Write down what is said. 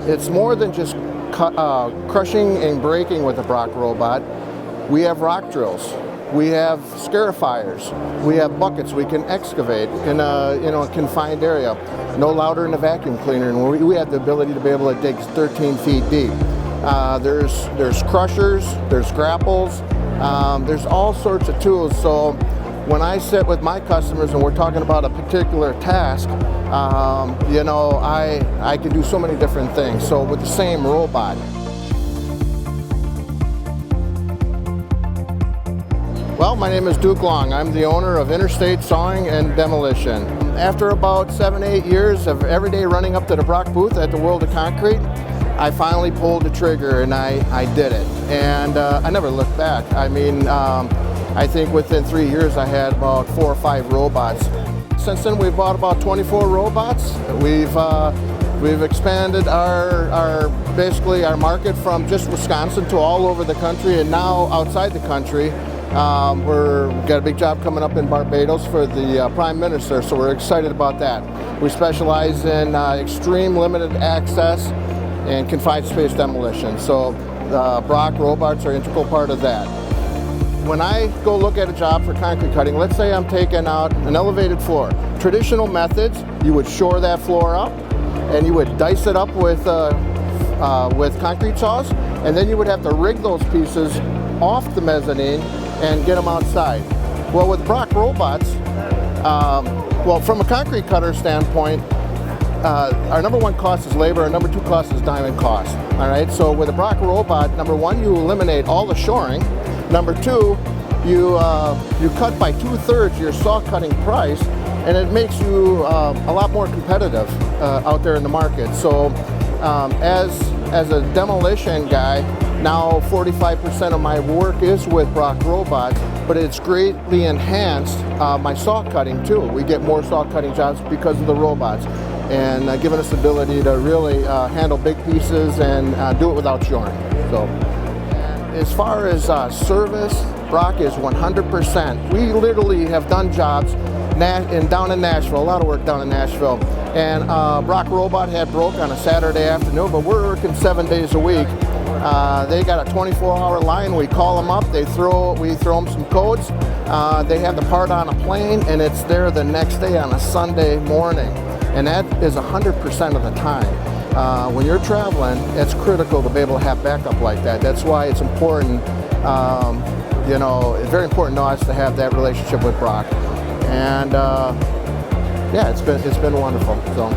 it's more than just crushing and breaking with the Brokk robot. We have rock drills. We have scarifiers. We have buckets we can excavate in a confined area. No louder than a vacuum cleaner, and we have the ability to be able to dig 13 feet deep. There's crushers, there's grapples, there's all sorts of tools. So when I sit with my customers and we're talking about a particular task, I can do so many different things. So with the same robot. Well, my name is Duke Long. I'm the owner of Interstate Sawing and Demolition. After about 7-8 years of every day running up to the Brokk booth at the World of Concrete, I finally pulled the trigger and I did it. And I never looked back. I mean, I think within 3 years I had about 4 or 5 robots. Since then we've bought about 24 robots. We've expanded basically our market from just Wisconsin to all over the country, and now outside the country. We've got a big job coming up in Barbados for the Prime Minister, so we're excited about that. We specialize in extreme limited access and confined space demolition, so Brokk robots are an integral part of that. When I go look at a job for concrete cutting, let's say I'm taking out an elevated floor. Traditional methods, you would shore that floor up and you would dice it up with concrete saws, and then you would have to rig those pieces off the mezzanine and get them outside. Well, with Brokk robots, from a concrete cutter standpoint, our number one cost is labor, our number two cost is diamond cost. All right, so with a Brokk robot, number one, you eliminate all the shoring. Number two, you cut by 2/3 your saw cutting price, and it makes you a lot more competitive out there in the market. So as a demolition guy, now 45% of my work is with Brokk robots, but it's greatly enhanced my saw cutting too. We get more saw cutting jobs because of the robots, and giving us the ability to really handle big pieces and do it without shoring. So, as far as service, Brokk is 100%. We literally have done jobs down in Nashville, a lot of work down in Nashville, and Brokk robot had broke on a Saturday afternoon, but we're working 7 days a week. They got a 24-hour line. We call them up. We throw them some codes. They have the part on a plane, and it's there the next day on a Sunday morning. And that is 100% of the time. When you're traveling, it's critical to be able to have backup like that. That's why it's important. It's very important to us to have that relationship with Brokk. And yeah, it's been wonderful. So.